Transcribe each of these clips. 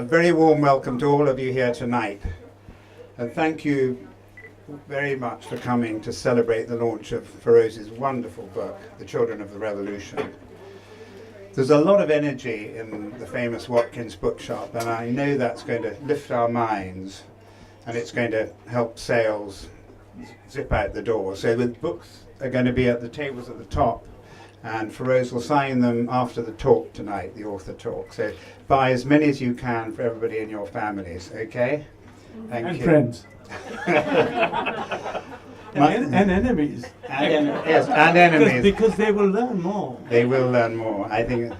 Very warm welcome to all of you here tonight, and thank you very much for coming to celebrate the launch of Feroze's wonderful book, The Children of the Revolution. There's a lot of energy in the famous Watkins bookshop, and I know that's going to lift our minds and it's going to help sales zip out the door. So the books are going to be at the tables at the top, and Feroze will sign them after the talk tonight, the author talk. So buy as many as you can for everybody in your families, okay? Thank you. And friends. and enemies. Yes, and enemies. Because they will learn more. They will learn more, I think.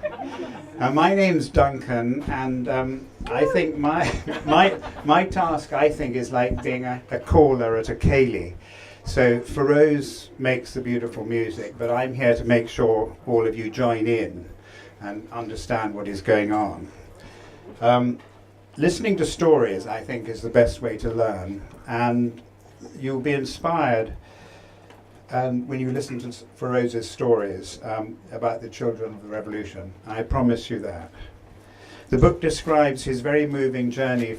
My name's Duncan, and I think my task, I think, is like being a caller at a ceilidh. So Feroze makes the beautiful music, but I'm here to make sure all of you join in and understand what is going on. Listening to stories, I think, is the best way to learn, and you'll be inspired when you listen to Feroze's stories about the children of the revolution. I promise you that. The book describes his very moving journey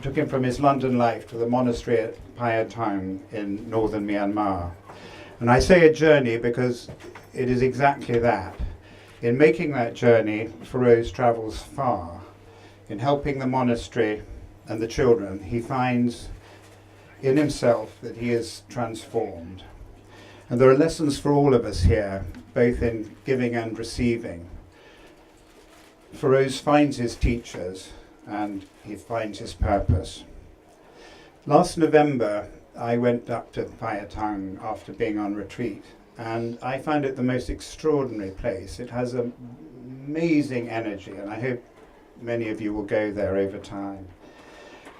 took him from his London life to the monastery at Payatang in northern Myanmar. And I say a journey because it is exactly that. In making that journey, Feroze travels far. In helping the monastery and the children, he finds in himself that he is transformed. And there are lessons for all of us here, both in giving and receiving. Feroze finds his teachers, and he finds his purpose. Last November, I went up to Payatang after being on retreat, and I found it the most extraordinary place. It has an amazing energy, and I hope many of you will go there over time.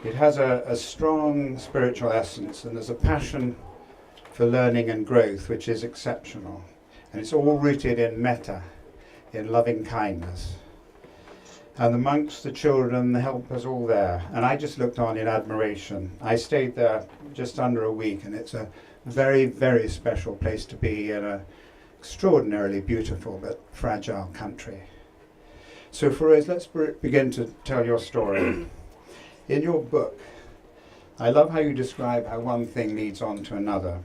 It has a strong spiritual essence, and there's a passion for learning and growth which is exceptional. And it's all rooted in metta, in loving kindness. And the monks, the children, the helpers, all there. And I just looked on in admiration. I stayed there just under a week, and it's a very, very special place to be in an extraordinarily beautiful but fragile country. So Feroze, let's begin to tell your story. In your book, I love how you describe how one thing leads on to another.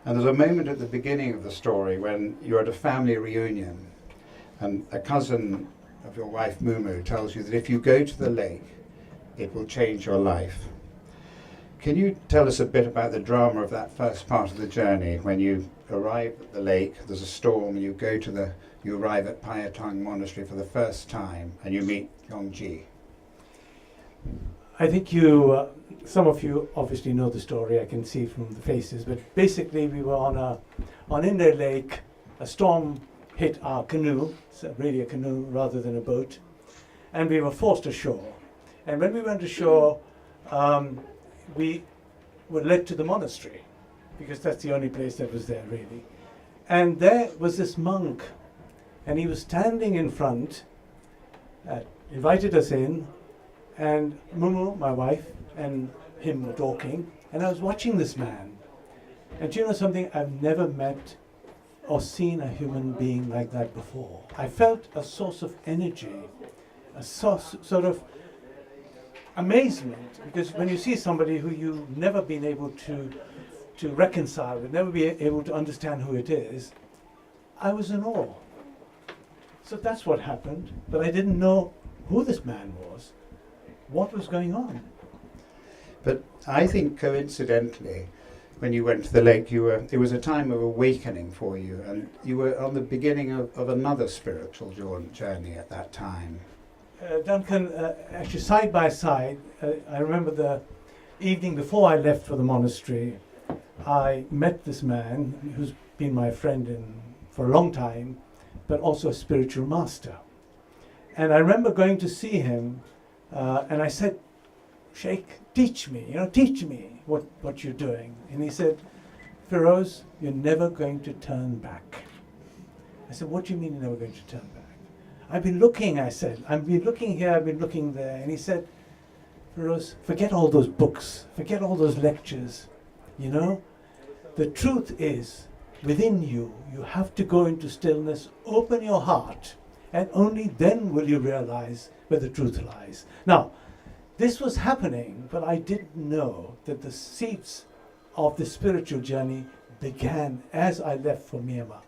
And there's a moment at the beginning of the story when you're at a family reunion, and a cousin of your wife Mumu tells you that if you go to the lake, it will change your life. Can you tell us a bit about the drama of that first part of the journey when you arrive at the lake, there's a storm, you arrive at Payatang Monastery for the first time and you meet Yongji? I think you some of you obviously know the story. I can see from the faces. But basically, we were on Inday Lake. A storm hit our canoe, so really a canoe rather than a boat, and we were forced ashore. And when we went ashore, we were led to the monastery, because that's the only place that was there really. And there was this monk, and he was standing in front, invited us in, and Mumu, my wife, and him were talking, and I was watching this man. And do you know something? I've never met or seen a human being like that before. I felt a source of energy, a source, sort of amazement, because when you see somebody who you've never been able to reconcile with, never be able to understand who it is, I was in awe. So that's what happened, but I didn't know who this man was, what was going on. But I think coincidentally, when you went to the lake, it was a time of awakening for you, and you were on the beginning of another spiritual journey at that time. Duncan, actually side by side, I remember the evening before I left for the monastery, I met this man who's been my friend for a long time, but also a spiritual master. And I remember going to see him, and I said, Sheikh, teach me what you're doing. And he said, Feroze, you're never going to turn back. I said, what do you mean you're never going to turn back? I've been looking, I said. I've been looking here, I've been looking there. And he said, Feroze, forget all those books, forget all those lectures. You know, the truth is within you. You have to go into stillness, open your heart, and only then will you realize where the truth lies. Now, this was happening, but I didn't know that the seeds of the spiritual journey began as I left for Myanmar.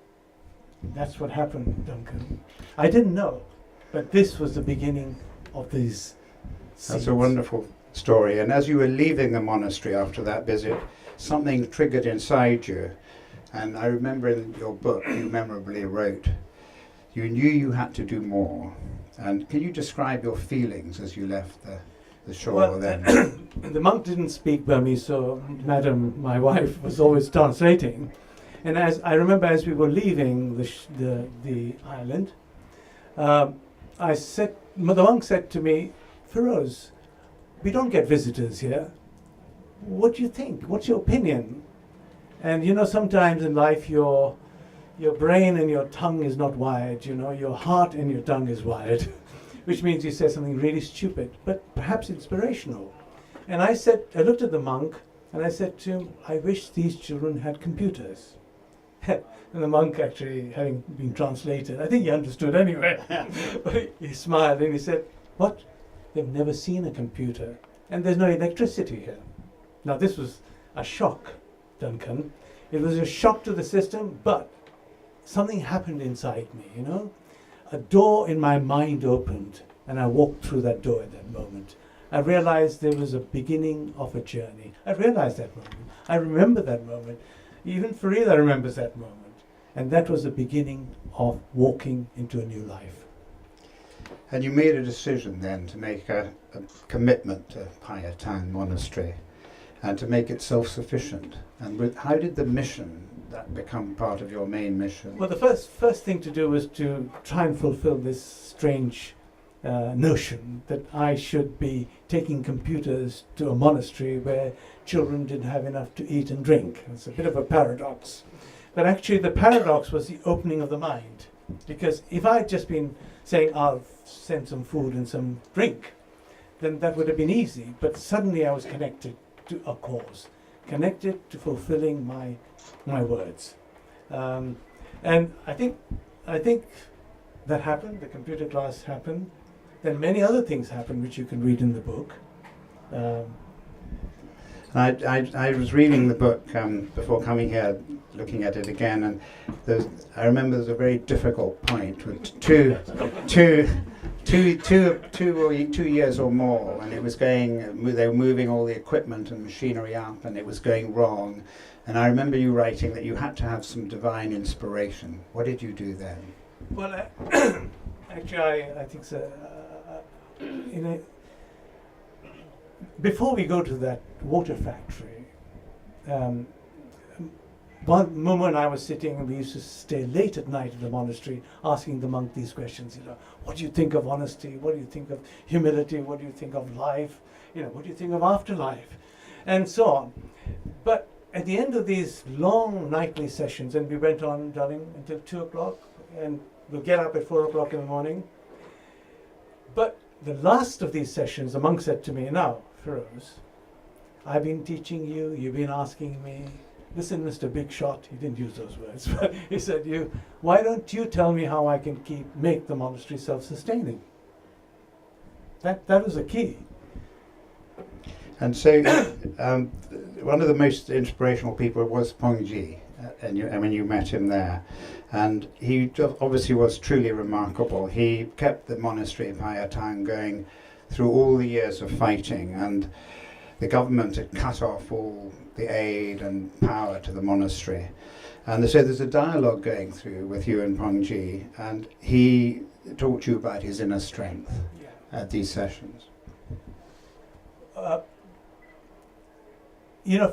That's what happened, Duncan. I didn't know, but this was the beginning of these seeds. That's a wonderful story. And as you were leaving the monastery after that visit, something triggered inside you. And I remember in your book, you memorably wrote, you knew you had to do more. And can you describe your feelings as you left the shore? Well, then? The monk didn't speak Burmese, so Madam, my wife, was always translating. And as I remember, as we were leaving the island, the monk said to me, Feroze, we don't get visitors here. What do you think? What's your opinion? And you know, sometimes in life your brain and your tongue is not wired, you know, your heart and your tongue is wired, which means you say something really stupid, but perhaps inspirational. And I looked at the monk and I said to him, I wish these children had computers. And the monk, actually, having been translated, I think he understood anyway. But he smiled and he said, what? They've never seen a computer. And there's no electricity here. Now this was a shock, Duncan. It was a shock to the system, but something happened inside me, you know. A door in my mind opened, and I walked through that door at that moment. I realized there was a beginning of a journey. I realized that moment. I remember that moment. Even Farida remembers that moment. And that was the beginning of walking into a new life. And you made a decision then to make a commitment to Payatang Monastery and to make it self-sufficient. And how did the mission that become part of your main mission? Well, the first thing to do was to try and fulfill this strange notion that I should be taking computers to a monastery where children didn't have enough to eat and drink. It's a bit of a paradox. But actually the paradox was the opening of the mind. Because if I had just been saying, I'll send some food and some drink, then that would have been easy. But suddenly I was connected to a cause, connected to fulfilling my words. And I think that happened, the computer class happened. Then many other things happened, which you can read in the book. I was reading the book before coming here, looking at it again, and I remember there's a very difficult point with two years or more, and it was they were moving all the equipment and machinery up, and it was going wrong. And I remember you writing that you had to have some divine inspiration. What did you do then? Well, actually, I think so. before we go to that water factory, one moment I was sitting, and we used to stay late at night at the monastery asking the monk these questions, what do you think of honesty? What do you think of humility? What do you think of life? What do you think of afterlife? And so on. But at the end of these long nightly sessions, and we went on, darling, until 2 o'clock, and we'll get up at 4 o'clock in the morning. But the last of these sessions, the monk said to me, now, Feroze, I've been teaching you, you've been asking me, listen, Mr. Big Shot, he didn't use those words, but he said, why don't you tell me how I can make the monastery self-sustaining? That was the key. And so, one of the most inspirational people was Pongji, and you met him there. And he obviously was truly remarkable. He kept the monastery Phaya Thang going through all the years of fighting, and the government had cut off all the aid and power to the monastery. And so there's a dialogue going through with you and Pongji, and he talked to you about his inner strength at these sessions.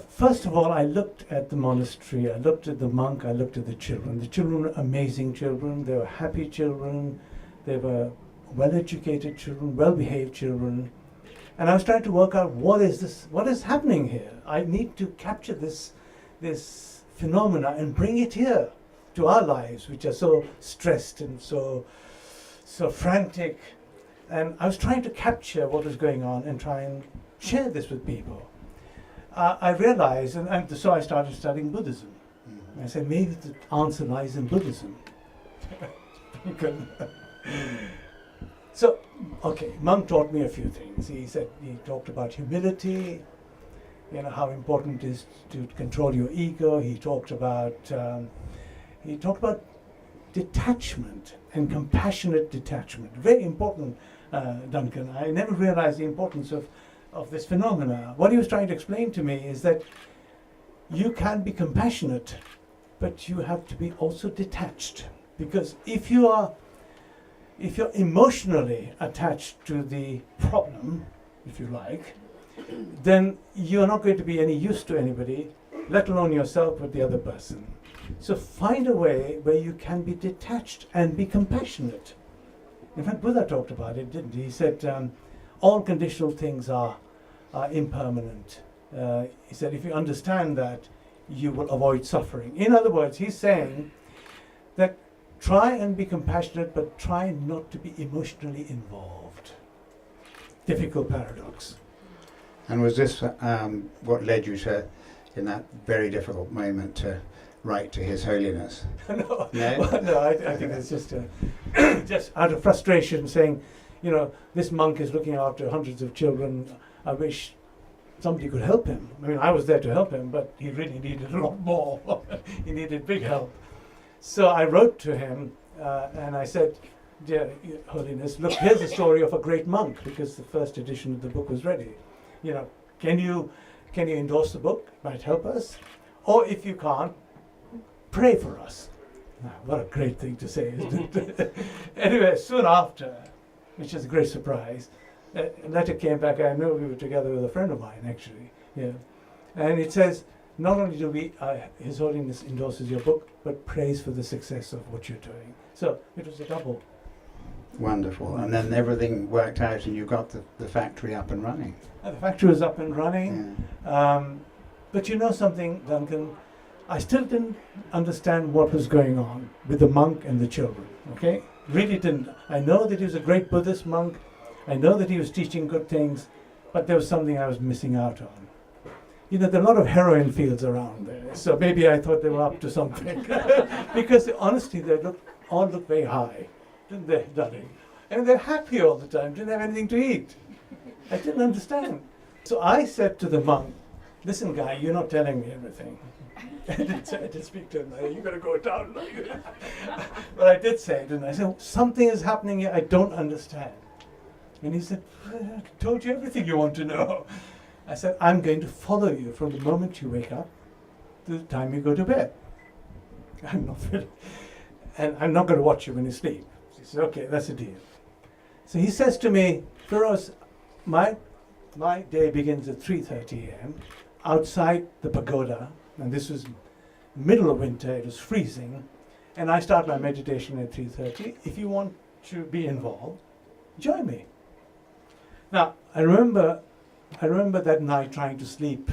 First of all, I looked at the monastery, I looked at the monk, I looked at the children. The children were amazing children, they were happy children, they were well-educated children, well-behaved children. And I was trying to work out what is happening here. I need to capture this phenomena and bring it here to our lives, which are so stressed and so frantic. And I was trying to capture what was going on and try and share this with people. I realized, and so I started studying Buddhism. I said, maybe the answer lies in Buddhism. So, monk taught me a few things. He talked about humility, how important it is to control your ego. He talked about detachment and compassionate detachment. Very important, Duncan. I never realized the importance of this phenomena. What he was trying to explain to me is that you can be compassionate, but you have to be also detached. Because if you're emotionally attached to the problem, if you like, then you're not going to be any use to anybody, let alone yourself with the other person. So find a way where you can be detached and be compassionate. In fact, Buddha talked about it, didn't he? He said, all conditional things are impermanent. He said, if you understand that, you will avoid suffering. In other words, he's saying that try and be compassionate, but try not to be emotionally involved. Difficult paradox. And was this what led you to, in that very difficult moment, to write to His Holiness? No, I think it's just just out of frustration, saying, this monk is looking after hundreds of children. I wish somebody could help him. I mean, I was there to help him, but he really needed a lot more. He needed big help. So I wrote to him and I said, Dear Holiness, look, here's the story of a great monk, because the first edition of the book was ready. Can you endorse the book? It might help us. Or if you can't, pray for us. Now, what a great thing to say, isn't it? Anyway, soon after, which is a great surprise, a letter came back. I know we were together with a friend of mine, actually. Yeah. And it says, not only do His Holiness endorses your book, but prays for the success of what you're doing. So it was a double. Wonderful. And then everything worked out and you got the factory up and running. And the factory was up and running. Yeah. But you know something, Duncan? I still didn't understand what was going on with the monk and the children. Okay? Really didn't. I know that he was a great Buddhist monk. I know that he was teaching good things, but there was something I was missing out on. There are a lot of heroin fields around there, so maybe I thought they were up to something. Because honestly, they all look very high, didn't they, darling? And they're happy all the time, didn't have anything to eat. I didn't understand. So I said to the monk, listen, guy, you're not telling me everything. I didn't speak to him, you're going to go down. But I did say it, and I said, something is happening here I don't understand. And he said, I told you everything you want to know. I said, I'm going to follow you from the moment you wake up to the time you go to bed. And I'm not going to watch you when you sleep. He said, okay, that's a deal. So he says to me, Feroze, my my day begins at 3:30 a.m. outside the pagoda, and this was middle of winter, it was freezing, and I start my meditation at 3:30. If you want to be involved, join me. Now, I remember that night trying to sleep,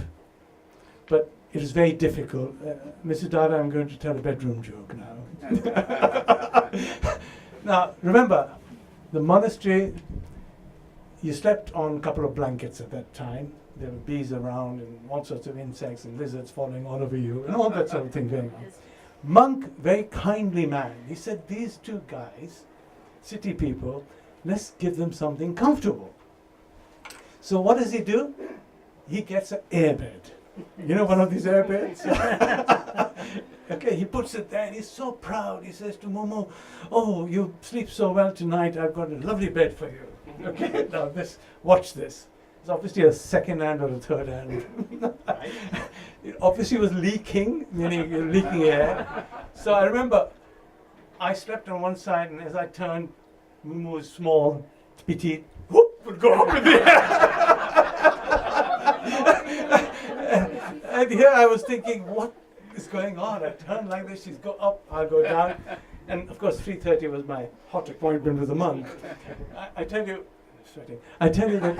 but it was very difficult. Mrs. Dada, I'm going to tell a bedroom joke now. Now, remember, the monastery, you slept on a couple of blankets at that time. There were bees around and all sorts of insects and lizards falling all over you and all that sort of thing going on. Monk, very kindly man, he said, these two guys, city people, let's give them something comfortable. So what does he do? He gets an airbed. You know, one of these airbeds? Okay, he puts it there and he's so proud. He says to Momo, oh, you sleep so well tonight, I've got a lovely bed for you. Okay, now watch this. It's obviously a second hand or a third hand. It obviously was leaking, meaning you're leaking air. So I remember I slept on one side, and as I turned, Momo was small, petite, whoop, would go up in the air. And here I was thinking, what is going on? I turn like this, she's go up, I'll go down. And of course 3:30 was my hot appointment with the monk. I tell you, sweating. I tell you that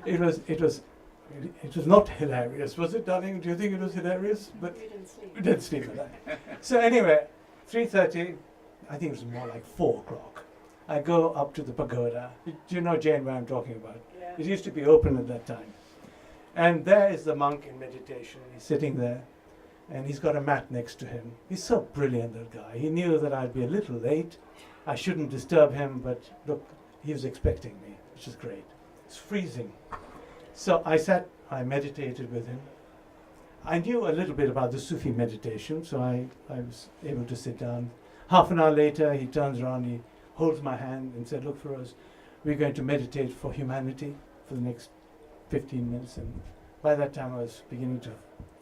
it was not hilarious, was it, darling? Do you think it was hilarious? But We didn't sleep. we didn't sleep at that. So anyway, 3:30, I think it was more like 4 o'clock. I go up to the pagoda. Do you know, Jane, what I'm talking about? Yeah. It used to be open at that time. And there is the monk in meditation. He's sitting there, and he's got a mat next to him. He's so brilliant, that guy. He knew that I'd be a little late. I shouldn't disturb him, but look, he was expecting me, which is great. It's freezing. So I meditated with him. I knew a little bit about the Sufi meditation, so I was able to sit down. Half an hour later, he turns around, he holds my hand and said, look, Feroze, we're going to meditate for humanity for the next 15 minutes. And by that time, I was beginning to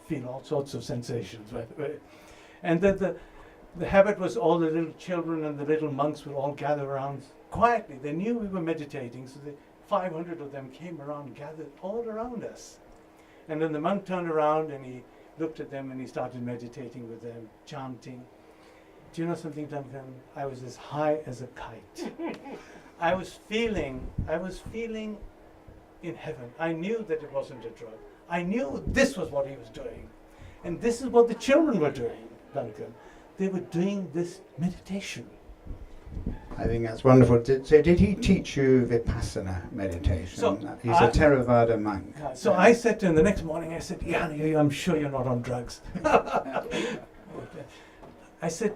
feel all sorts of sensations, by the way. And the habit was all the little children and the little monks would all gather around quietly. They knew we were meditating, so 500 of them came around, gathered all around us. And then the monk turned around and he looked at them and he started meditating with them, chanting. Do you know something, Duncan? I was as high as a kite. I was feeling in heaven. I knew that it wasn't a drug. I knew this was what he was doing. And this is what the children were doing, Duncan. They were doing this meditation. I think that's wonderful. So did he teach you Vipassana meditation? So He's a Theravada monk. So I said to him the next morning, I said, yeah, I'm sure you're not on drugs. I said,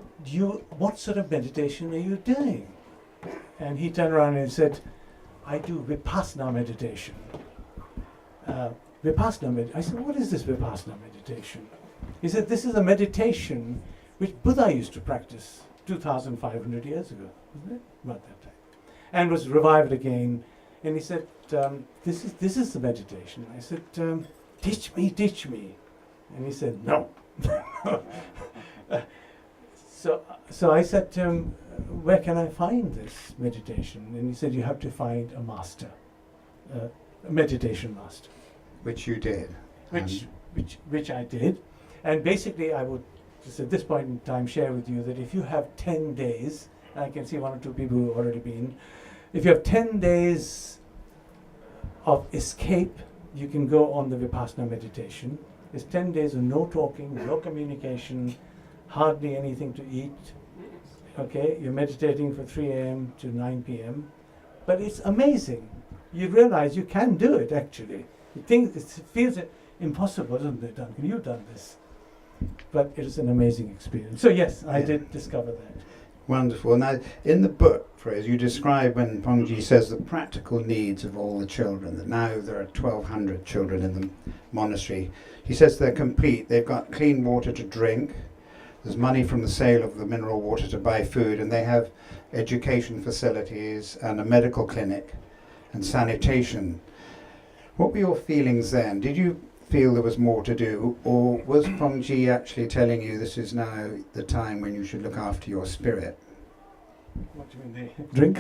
what sort of meditation are you doing? And he turned around and said, I do Vipassana meditation. I said, what is this Vipassana meditation? He said, this is a meditation which Buddha used to practice 2,500 years ago, wasn't it? About that time. And was revived again. And he said, this is the meditation. I said, teach me. And he said, no. So I said to him, where can I find this meditation? And he said, you have to find a master, a meditation master. Which you did. Which I did. And basically I would just at this point in time share with you that if you have 10 days, I can see 1 or 2 people who have already been, if you have 10 days of escape, you can go on the Vipassana meditation. It's 10 days of no talking, no communication, hardly anything to eat. Okay, you're meditating from 3 a.m. to 9 p.m. But it's amazing. You realize you can do it, actually. You think it feels impossible, doesn't it, Duncan? You've done this. But it is an amazing experience. So yes, I did discover that. Wonderful. Now, in the book, Feroze, you describe when Pongji says the practical needs of all the children, that now there are 1,200 children in the monastery. He says they're complete. They've got clean water to drink. There's money from the sale of the mineral water to buy food, and they have education facilities and a medical clinic and sanitation. What were your feelings then? Did you feel there was more to do, or was Pongji actually telling you this is now the time when you should look after your spirit? What do you mean, they drink?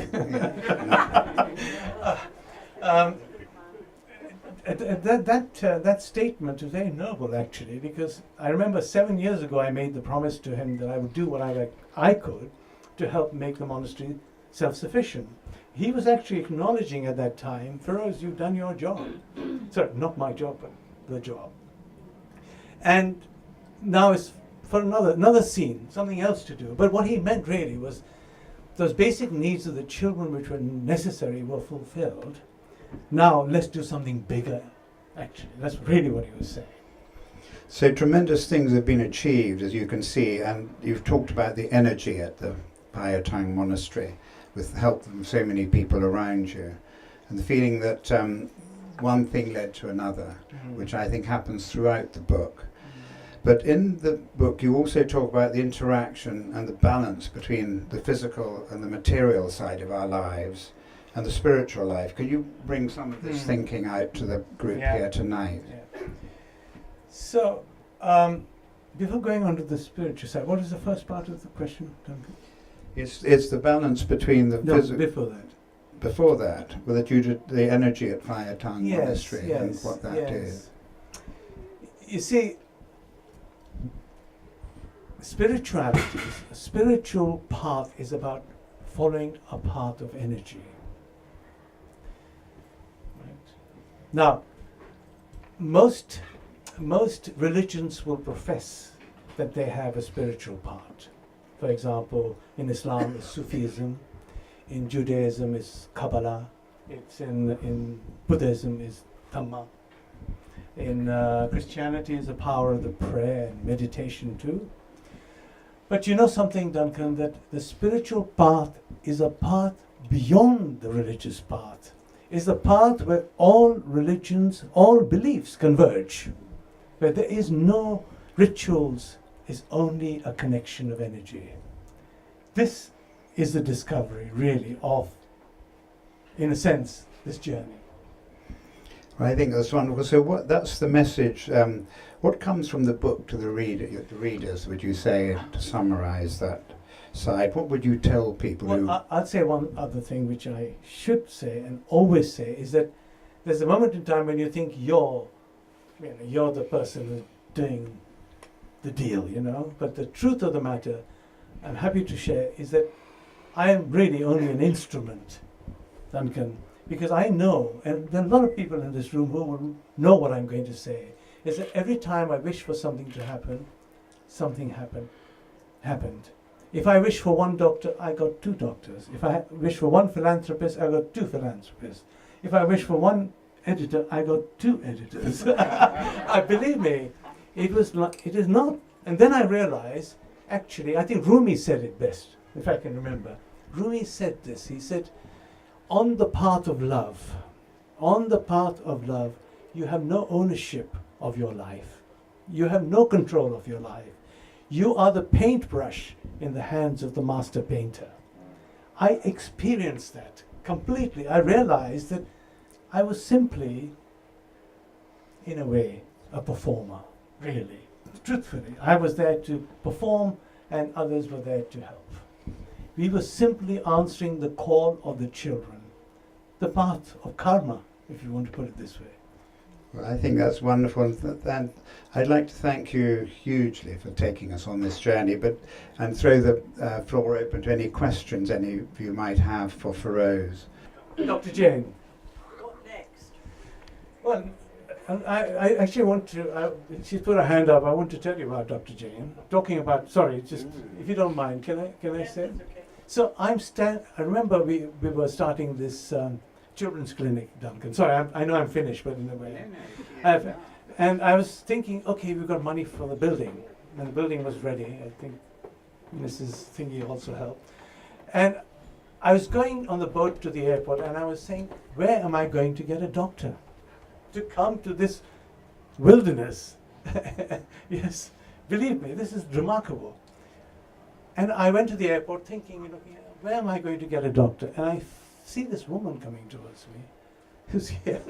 that statement is very noble, actually, because I remember 7 years ago I made the promise to him that I would do what I could to help make the monastery self-sufficient. He was actually acknowledging at that time, Feroze, you've done your job. Sorry, not my job, but the job. And now it's for another scene, something else to do. But what he meant really was those basic needs of the children which were necessary were fulfilled. Now let's do something bigger, actually. That's really what he was saying. So tremendous things have been achieved, as you can see, and you've talked about the energy at the Payatang Monastery with the help of so many people around you, and the feeling that one thing led to another, which I think happens throughout the book. But in the book you also talk about the interaction and the balance between the physical and the material side of our lives and the spiritual life. Could you bring some of this thinking out to the group here tonight? Yeah. So, before going on to the spiritual side, what is the first part of the question, Duncan? It's the balance between the No, before that. Before that, with the energy at Payatang Monastery and what that did. You see, spirituality, a spiritual path is about following a path of energy. Right? Now, most religions will profess that they have a spiritual part. For example, in Islam is Sufism, in Judaism is Kabbalah, it's in Buddhism is Dhamma. In Christianity is the power of the prayer and meditation too. But you know something, Duncan, that the spiritual path is a path beyond the religious path. It's the path where all religions, all beliefs converge. Where there is no rituals, is only a connection of energy. This is the discovery, really, of, in a sense, this journey. I think that's wonderful. So that's the message. What comes from the book to the readers, would you say, to summarise that side? What would you tell people who... I'd say one other thing which I should say and always say is that there's a moment in time when you think you're the person who's doing the deal, But the truth of the matter, I'm happy to share, is that I am really only an instrument, Duncan, because I know, and there are a lot of people in this room who will know what I'm going to say, is that every time I wish for something to happen, something happened. If I wish for one doctor, I got two doctors. If I wish for one philanthropist, I got two philanthropists. If I wish for one editor, I got two editors. Believe me, it is not. And then I realized, actually, I think Rumi said it best, if I can remember. Rumi said this. He said, on the path of love, you have no ownership of your life. You have no control of your life. You are the paintbrush in the hands of the master painter. I experienced that completely. I realized that I was simply, in a way, a performer, really. Truthfully, I was there to perform and others were there to help. We were simply answering the call of the children, the path of karma, if you want to put it this way. Well, I think that's wonderful, and I'd like to thank you hugely for taking us on this journey, and throw the floor open to any questions any of you might have for Feroze. Dr. Jane. What next? Well, I actually want to, she's put her hand up, I want to tell you about Dr. Jane. Talking about, sorry, just, if you don't mind, can I say? That's okay. So I remember we were starting this children's clinic, Duncan. Sorry, I know I'm finished, but in a way. And I was thinking, okay, we've got money for the building. And the building was ready. I think Mrs. Thingy also helped. And I was going on the boat to the airport and I was saying, where am I going to get a doctor to come to this wilderness? Yes, believe me, this is remarkable. And I went to the airport thinking, where am I going to get a doctor? And I see this woman coming towards me, who's here,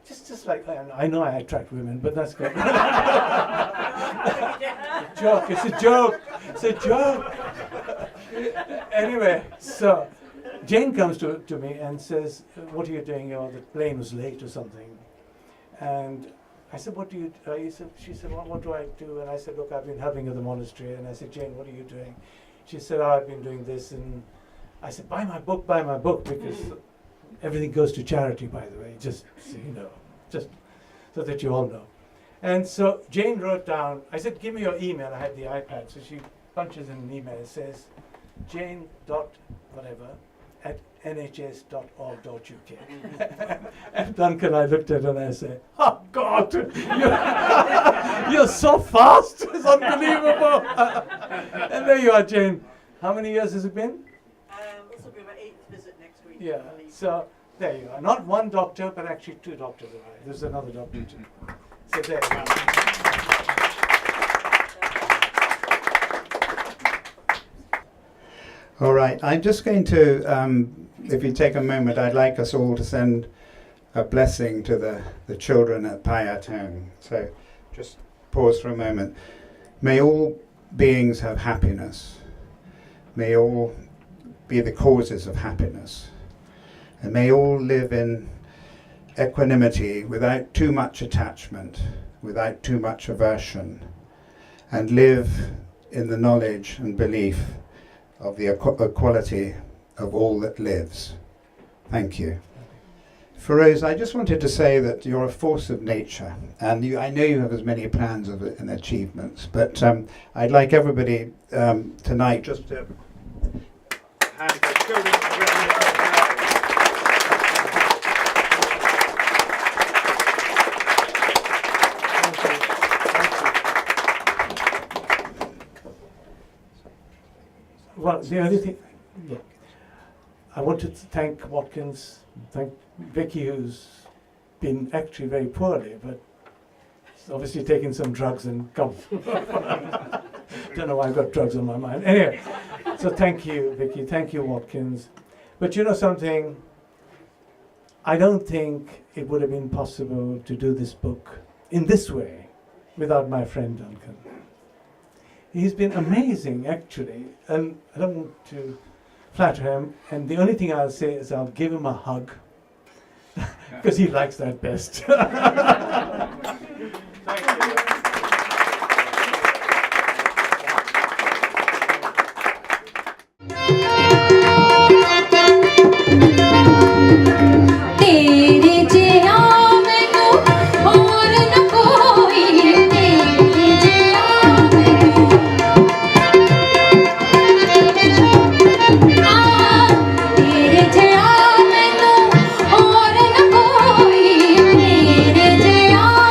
just like, I know I attract women, but that's good. It's a joke. Anyway, so Jane comes to me and says, "What are you doing? Oh, the plane was late or something." And I said, "What do you?" She said, well, "What do I do?" And I said, "Look, I've been helping at the monastery." And I said, "Jane, what are you doing?" She said, "Oh, I've been doing this." And I said, buy my book, because everything goes to charity, by the way, just so you know, just so that you all know. And so Jane wrote down, I said, "Give me your email." I had the iPad, so she punches in an email. It says, Jane dot whatever at nhs.org.uk. And Duncan, I looked at her and I said, "Oh God, you're so fast, it's unbelievable." And there you are, Jane. How many years has it been? This will be my 8th visit next week. Yeah, so there you are. Not one doctor, but actually 2 doctors arrived. There's another doctor too. So there you are. All right, I'm just going to, if you take a moment, I'd like us all to send a blessing to the children at Payatong. So just pause for a moment. May all beings have happiness. May all be the causes of happiness. And may all live in equanimity without too much attachment, without too much aversion, and live in the knowledge and belief of the equality of all that lives. Thank you. Feroze, I just wanted to say that you're a force of nature, and I know you have as many plans and achievements, but I'd like everybody tonight just to hand the children Well, the only thing, yeah, I wanted to thank Watkins, thank Vicky, who's been actually very poorly, but she's obviously taken some drugs and come. Don't know why I've got drugs on my mind. Anyway, so thank you, Vicky, thank you, Watkins. But you know something, I don't think it would have been possible to do this book in this way without my friend Duncan. He's been amazing, actually, and I don't want to flatter him, and the only thing I'll say is I'll give him a hug, because he likes that best. तेरे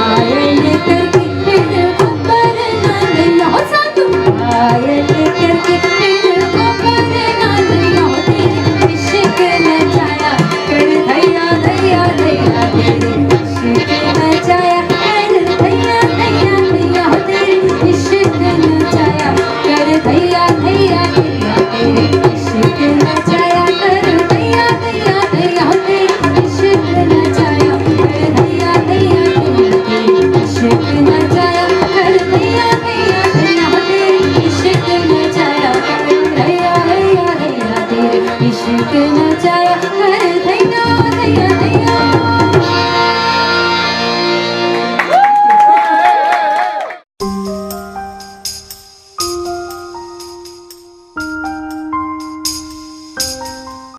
आएंगे तेरे